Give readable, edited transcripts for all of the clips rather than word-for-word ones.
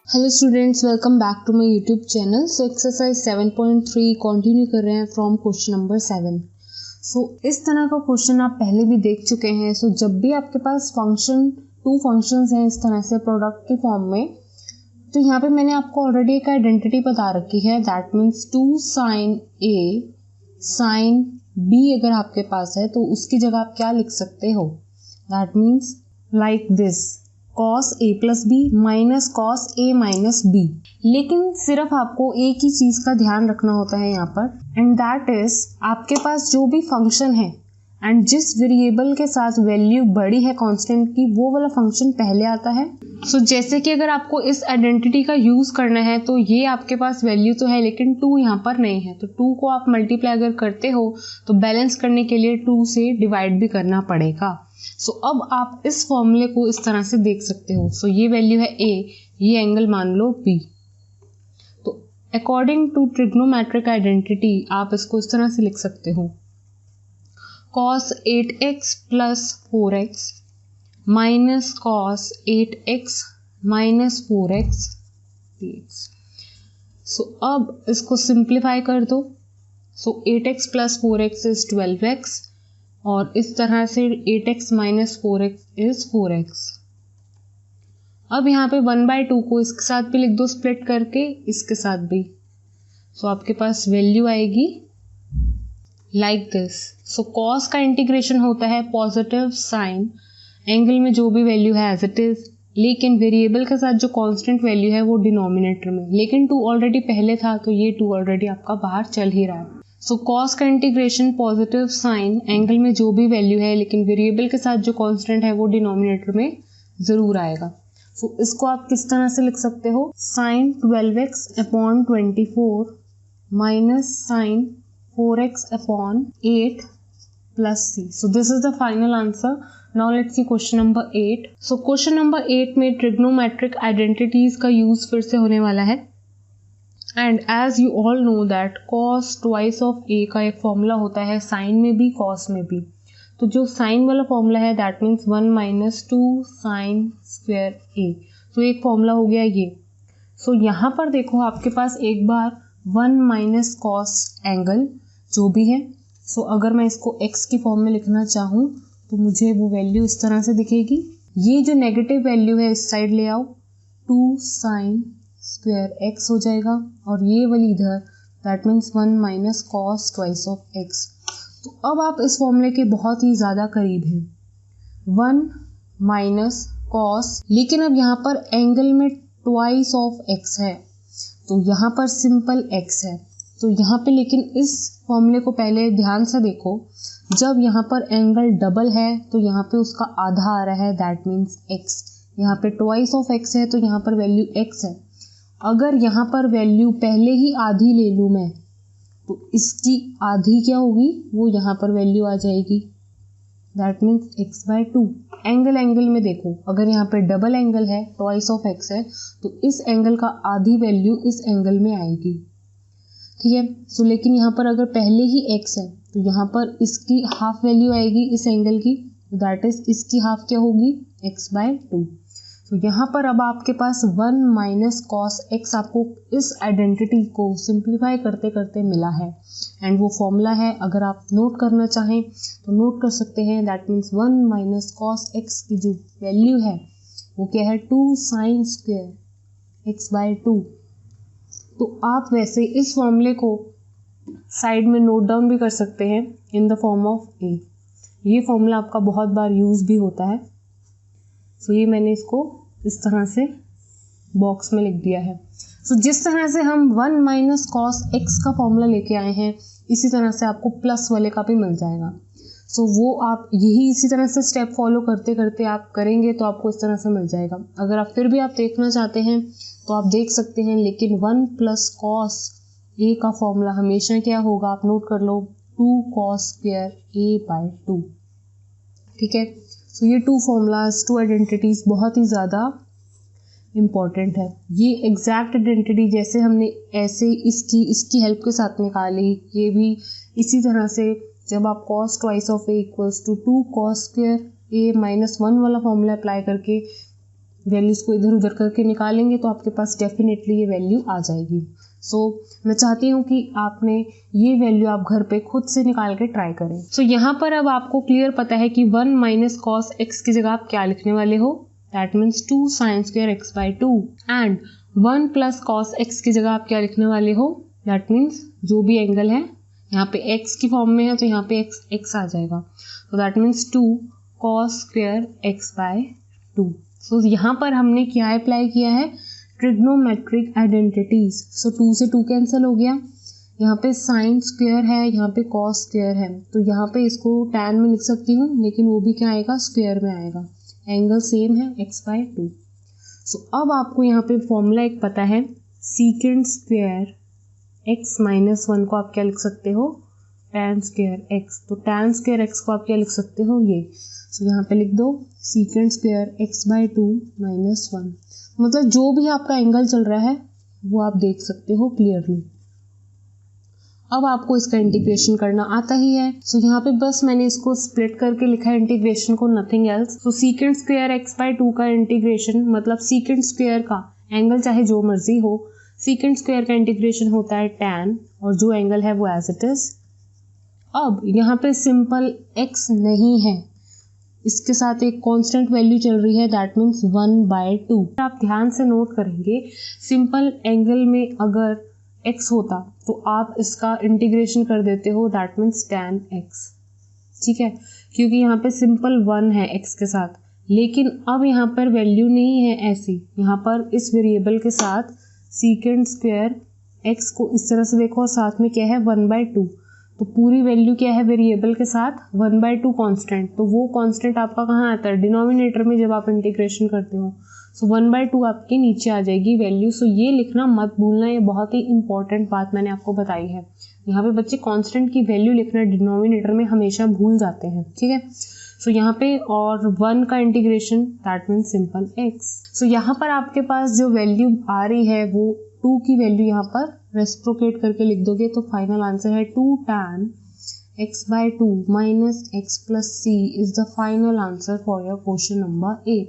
Hello students, welcome back to my YouTube channel. So exercise 7.3 continue कर रहे हैं from question number 7। सो इस तरह का क्वेश्चन आप पहले भी देख चुके हैं। सो जब भी आपके पास टू फंक्शंस हैं इस तरह से प्रोडक्ट के फॉर्म में, तो यहाँ पे मैंने आपको ऑलरेडी एक आइडेंटिटी बता रखी है। That means 2 sin A sin B अगर आपके पास है तो उसकी जगह आप क्या लिख सकते हो। That means like this, cos A plus b minus cos A minus b. लेकिन सिर्फ आपको एक ही चीज का ध्यान रखना होता है यहाँ पर, एंड दैट इज आपके पास जो भी फंक्शन है एंड जिस वेरिएबल के साथ वैल्यू बड़ी है कांस्टेंट की, वो वाला फंक्शन पहले आता है। सो जैसे कि अगर आपको इस आइडेंटिटी का यूज करना है तो ये आपके पास वैल्यू तो है लेकिन 2 यहाँ पर नहीं है, तो 2 को आप मल्टीप्लाई अगर करते हो तो बैलेंस करने के लिए 2 से डिवाइड भी करना पड़ेगा। सो अब आप इस फॉर्मूले को इस तरह से देख सकते हो। सो ये वैल्यू है A, ये एंगल मान लो B। तो अकॉर्डिंग टू ट्रिग्नोमेट्रिक आइडेंटिटी आप इसको इस तरह से लिख सकते हो, cos 8x plus 4x minus cos 8x minus 4x dx। सो अब इसको सिंप्लीफाई कर दो। सो 8x plus 4x is 12x और इस तरह से 8x minus 4x is 4x। अब यहाँ पे 1/2 को इसके साथ भी लिख दो स्प्लिट करके, इसके साथ भी। सो आपके पास वैल्यू आएगी लाइक दिस। सो कॉस का इंटीग्रेशन होता है पॉजिटिव साइन, एंगल में जो भी वैल्यू है एज इट इज, लेकिन वेरिएबल के साथ जो कांस्टेंट वैल्यू है वो डिनोमिनेटर में, लेकिन 2 ऑलरेडी पहले था तो ये 2 ऑलरेडी आपका बाहर चल ही रहा है। सो कॉस का इंटीग्रेशन पॉजिटिव साइन, एंगल में जो भी वैल्यू है लेकिन वेरिएबल के साथ जो कांस्टेंट है वो डिनोमिनेटर में जरूर आएगा। सो इसको आप किस तरह से लिख सकते हो, sine 12x upon 24 minus sine 4x upon 8 plus c। So this is the final answer. Now let's see question number 8। So question number 8 में ट्रिग्नोमेट्रिक आइडेंटिटीज का यूज फिर से होने वाला है। And as you all know that cos twice of a का एक formula होता है साइन में भी cos में भी। तो जो साइन वाला फॉर्मूला है that means 1 minus 2 sine square a। तो एक फॉर्मूला हो गया ये। सो यहाँ पर देखो आपके पास एक बार 1 माइनस कॉस एंगल जो भी है। सो अगर मैं इसको x की फॉर्म में लिखना चाहूँ तो मुझे वो वैल्यू इस तरह से दिखेगी। ये जो नेगेटिव वैल्यू है इस साइड ले आओ, 2 साइन स्क्वायर x हो जाएगा और ये वाली इधर that means 1 minus cos twice of x। तो अब आप इस फॉर्मूले के बहुत ही ज़्यादा करीब हैं, 1 माइनस कॉस, लेकिन अब यहाँ पर एंगल में ट्वाइस ऑफ x है तो यहाँ पर सिंपल x है। तो यहाँ पे लेकिन इस फॉर्मूले को पहले ध्यान से देखो, जब यहाँ पर एंगल डबल है तो यहाँ पे उसका आधा आ रहा है दैट मीन्स x। यहाँ पे ट्वाइस ऑफ x है तो यहाँ पर वैल्यू x है। अगर यहाँ पर वैल्यू पहले ही आधी ले लूँ मैं तो इसकी आधी क्या होगी, वो यहाँ पर वैल्यू आ जाएगी दैट मीन्स x/2। एंगल में देखो, अगर यहाँ पे डबल एंगल है ट्वाइस ऑफ x है तो इस एंगल का आधी वैल्यू इस एंगल में आएगी, ठीक है। सो लेकिन यहाँ पर अगर पहले ही x है तो यहाँ पर इसकी हाफ वैल्यू आएगी इस एंगल की, दैट इज इसकी हाफ क्या होगी x/2। तो यहाँ पर अब आपके पास 1 माइनस कॉस x आपको इस आइडेंटिटी को सिंप्लीफाई करते करते मिला है एंड वो फॉर्मूला है। अगर आप नोट करना चाहें तो नोट कर सकते हैं, that means 1 minus cos x की जो वैल्यू है वो क्या है, 2 साइन स्क्वायर x/2। तो आप वैसे इस फॉर्मूले को साइड में नोट डाउन भी कर सकते हैं in the form of a। ये फॉर्मूला आपका बहुत बार यूज भी होता है। सो ये मैंने इसको इस तरह से बॉक्स में लिख दिया है। सो जिस तरह से हम 1 माइनस कॉस x का फॉर्मूला लेके आए हैं इसी तरह से आपको प्लस वाले का भी मिल जाएगा। सो वो आप यही इसी तरह से स्टेप फॉलो करते करते आप करेंगे तो आपको इस तरह से मिल जाएगा। अगर आप फिर भी आप देखना चाहते हैं तो आप देख सकते हैं, लेकिन 1 प्लस कॉस a का फॉर्मूला हमेशा क्या होगा, आप नोट कर लो, 2 कॉस स्क्वायर a/2, ठीक है। सो ये 2 फॉर्मूलाज, 2 आइडेंटिटीज बहुत ही ज़्यादा इम्पॉर्टेंट है। ये एग्जैक्ट आइडेंटिटी जैसे हमने ऐसे इसकी हेल्प के साथ निकाली, ये भी इसी तरह से जब आप cos twice of a equals to 2 cos square a minus 1 वाला फॉर्मूला अप्लाई करके वैल्यूज़ को इधर उधर करके निकालेंगे तो आपके पास डेफिनेटली ये वैल्यू आ जाएगी। सो मैं चाहती हूँ कि आपने ये वैल्यू आप घर पे खुद से निकाल के ट्राई करें। सो यहाँ पर अब आपको क्लियर पता है कि 1 माइनस कॉस एक्स की जगह आप क्या लिखने वाले हो, that means 2 sine square x by 2, and 1 plus cos x की जगह आप क्या लिखने वाले हो, दैट मीन्स जो भी एंगल है यहाँ पे एक्स की फॉर्म में है तो यहाँ पे एक्स आ जाएगा, तो that means 2 cos square x by 2। So यहाँ पर हमने क्या अप्लाई किया है, ट्रिग्नोमेट्रिक आइडेंटिटीज। सो 2 से 2 कैंसिल हो गया, यहाँ पे साइन स्क्वायर है, यहाँ पे कॉस स्क्वायर है, तो यहाँ पे इसको tan में लिख सकती हूँ, लेकिन वो भी क्या आएगा, स्क्वायर में आएगा, एंगल सेम है x बाय 2। सो अब आपको यहाँ पे फॉर्मूला एक पता है, सीकेंड स्क्वायर x माइनस 1 को आप क्या लिख सकते हो, tan स्क्वायर x, तो tan स्क्वायर x को आप क्या लिख सकते हो, ये। सो यहाँ पे लिख दो secant square x by 2 minus 1, मतलब जो भी आपका एंगल चल रहा है वो आप देख सकते हो क्लियरली। अब आपको इसका इंटीग्रेशन करना आता ही है, सो यहाँ पे बस मैंने इसको स्प्लिट करके लिखा है इंटीग्रेशन को, nothing else. So सीकेंड square x by 2 का इंटीग्रेशन मतलब सीकेंड स्क्वायर का एंगल चाहे जो मर्जी हो, सीकेंड स्क्वायर का इंटीग्रेशन होता है tan, और जो एंगल है वो एज इट इज। अब यहाँ पे सिंपल x नहीं है, इसके साथ एक कांस्टेंट वैल्यू चल रही है, दैट मीन्स 1/2। आप ध्यान से नोट करेंगे, सिंपल एंगल में अगर x होता तो आप इसका इंटीग्रेशन कर देते हो, दैट मीन्स tan x, ठीक है, क्योंकि यहाँ पे सिंपल 1 है x के साथ। लेकिन अब यहाँ पर वैल्यू नहीं है ऐसी, यहाँ पर इस वेरिएबल के साथ सीकेंड स्क्वायर x को इस तरह से देखो, और साथ में क्या है 1/2, तो पूरी वैल्यू क्या है वेरिएबल के साथ 1/2 कांस्टेंट, तो वो कांस्टेंट आपका कहाँ आता है, डिनोमिनेटर में जब आप इंटीग्रेशन करते हो। सो 1/2 आपके नीचे आ जाएगी वैल्यू। सो ये लिखना मत भूलना, ये बहुत ही इंपॉर्टेंट बात मैंने आपको बताई है। यहाँ पे बच्चे कांस्टेंट की वैल्यू लिखना डिनोमिनेटर में हमेशा भूल जाते हैं, ठीक है। सो यहाँ पे और 1 का integration, that means simple x। सो यहाँ पर आपके पास जो वैल्यू आ रही है वो 2 की वैल्यू यहाँ पर रेस्प्रोकेट करके लिख दोगे, तो फाइनल आंसर है 2 tan x by 2 minus x plus c is the final answer for your question number 8।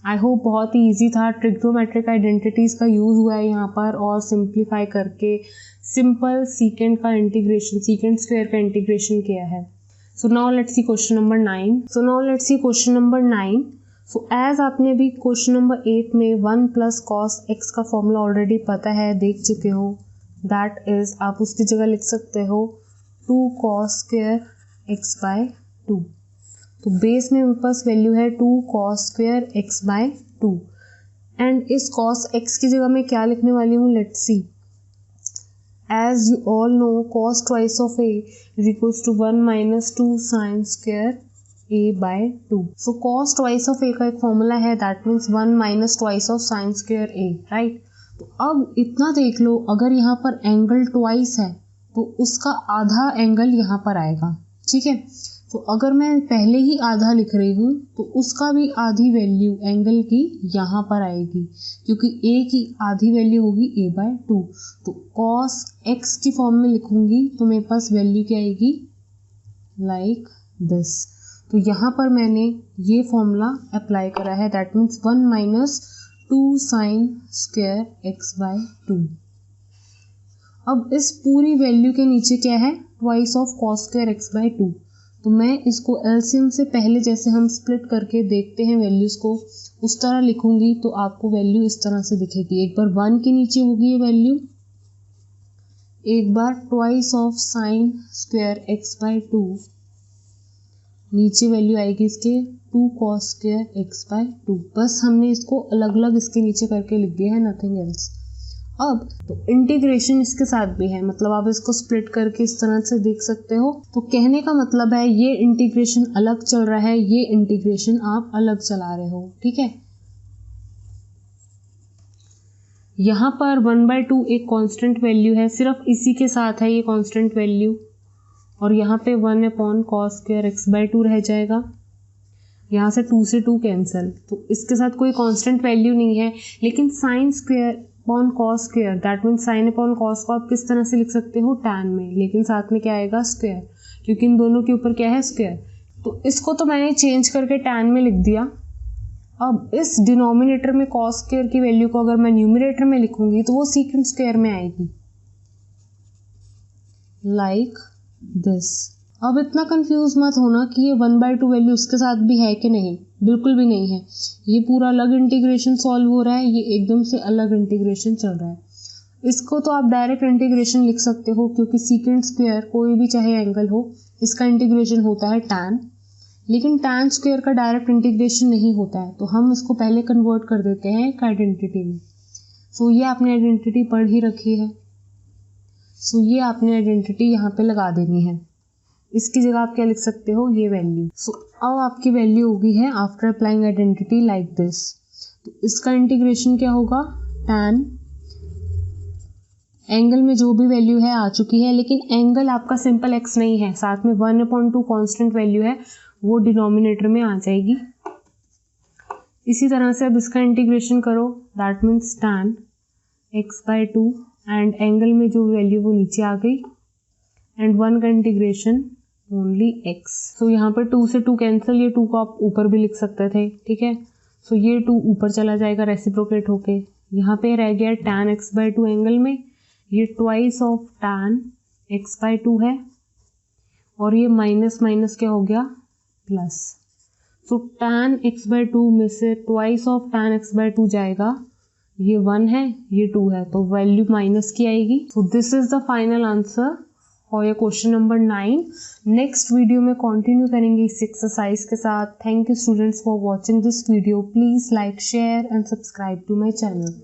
I hope बहुत ही ईजी था, ट्रिग्नोमेट्रिक आइडेंटिटीज का यूज हुआ है यहाँ पर, और सिंप्लीफाई करके सिंपल सीकेंड का इंटीग्रेशन, सीकेंड स्क्वायर का इंटीग्रेशन किया है। So now let's see question number 9। So as आपने भी क्वेश्चन नंबर 8 में 1 प्लस कॉस एक्स का फॉर्मूला ऑलरेडी पता है, देख चुके हो, दैट इज आप उसकी जगह लिख सकते हो 2 कॉस स्क्वायर एक्स बाय 2। तो बेस में मेरे पास वैल्यू है 2 cos square x by 2, and इस कॉस एक्स की जगह मैं क्या लिखने वाली हूँ, let's see. As you all know cos twice of a is equals to 1 minus 2 sine square a by 2। सो cos twice of a का एक फॉर्मूला है, that means 1 minus twice of sine square a, right. तो अब इतना देख लो, अगर यहाँ पर एंगल ट्वाइस है तो उसका आधा एंगल यहाँ पर आएगा, ठीक है। तो अगर मैं पहले ही आधा लिख रही हूँ तो उसका भी आधी वैल्यू एंगल की यहाँ पर आएगी, क्योंकि a की आधी वैल्यू होगी a बाय 2। तो cos x की फॉर्म में लिखूंगी तो मेरे पास वैल्यू क्या आएगी, लाइक दिस। तो यहाँ पर मैंने ये फॉर्मूला अप्लाई करा है, that means 1 minus 2 sine square x by 2। अब इस पूरी वैल्यू के नीचे क्या है, twice of cos square x by 2। तो मैं इसको एलसीएम से पहले जैसे हम स्प्लिट करके देखते हैं वैल्यूज़ को, उस तरह लिखूंगी तो आपको वैल्यू इस तरह से दिखेगी। एक बार 1 के नीचे होगी ये वैल्यू, एक बार twice of sine square x by 2, नीचे वैल्यू आएगी इसके 2 कॉस स्क्वायर एक्स बाय 2। बस हमने इसको अलग अलग इसके नीचे करके लिख दिया है, नथिंग एल्स। अब तो इंटीग्रेशन इसके साथ भी है, मतलब आप इसको स्प्लिट करके इस तरह से देख सकते हो। तो कहने का मतलब है ये इंटीग्रेशन अलग चल रहा है, ये इंटीग्रेशन आप अलग चला रहे हो, ठीक है। यहाँ पर 1/2 एक कांस्टेंट वैल्यू है, सिर्फ इसी के साथ है ये कांस्टेंट वैल्यू, और यहाँ पे 1 upon cos square x by 2 रह जाएगा। यहाँ से 2 से 2 कैंसिल, तो इसके साथ कोई कांस्टेंट वैल्यू नहीं है। लेकिन sine square upon cos square, that means sine upon cos को आप किस तरह से लिख सकते हो, tan में, लेकिन साथ में क्या आएगा, स्क्वायर, क्योंकि इन दोनों के ऊपर क्या है, स्क्वायर। तो इसको तो मैंने चेंज करके tan में लिख दिया। अब इस डिनोमिनेटर में कॉस स्क्वायर की वैल्यू को अगर मैं न्यूमरेटर में लिखूंगी तो वो सीकेंट स्क्वायर में आएगी, लाइक दिस। अब इतना कंफ्यूज मत होना कि ये 1/2 वैल्यू उसके साथ भी है कि नहीं, बिल्कुल भी नहीं है। ये पूरा अलग इंटीग्रेशन सॉल्व हो रहा है, ये एकदम से अलग इंटीग्रेशन चल रहा है। इसको तो आप डायरेक्ट इंटीग्रेशन लिख सकते हो, क्योंकि सीकेंट स्क्वायर कोई भी चाहे एंगल हो, इसका इंटीग्रेशन होता है tan, लेकिन tan स्क्वायर का डायरेक्ट इंटीग्रेशन नहीं होता है, तो हम इसको पहले कन्वर्ट कर देते हैं एक आइडेंटिटी में। सो ये आपने आइडेंटिटी पढ़ ही रखी है, सो ये आपने आइडेंटिटी यहाँ पे लगा देनी है। इसकी जगह आप क्या लिख सकते हो, ये वैल्यू। सो अब आपकी वैल्यू होगी है after applying identity like this. तो इसका इंटीग्रेशन क्या होगा, tan एंगल में जो भी वैल्यू है आ चुकी है, लेकिन एंगल आपका सिंपल x नहीं है, साथ में 1/2 कांस्टेंट वैल्यू है, वो डिनोमिनेटर में आ जाएगी। इसी तरह से अब इसका इंटीग्रेशन करो, that means tan x/2 and angle में जो वैल्यू वो नीचे आ गई, एंड 1 का इंटीग्रेशन ओनली x। सो यहाँ पर 2 से 2 कैंसिल, ये 2 को आप ऊपर भी लिख सकते थे, ठीक है। सो ये 2 ऊपर चला जाएगा रेसिप्रोकेट होके, यहाँ पे रह गया tan x/2 एंगल में, ये ट्वाइस ऑफ tan x/2 है, और ये माइनस माइनस क्या हो गया, प्लस। सो tan x/2 में से ट्वाइस ऑफ tan x/2 जाएगा, ये 1 है, ये 2 है, तो वैल्यू माइनस की आएगी। So this is the final answer for your question number 9। Next video में कंटिन्यू करेंगे इस एक्सरसाइज के साथ। Thank you students for watching this video. Please like, share and subscribe to my channel.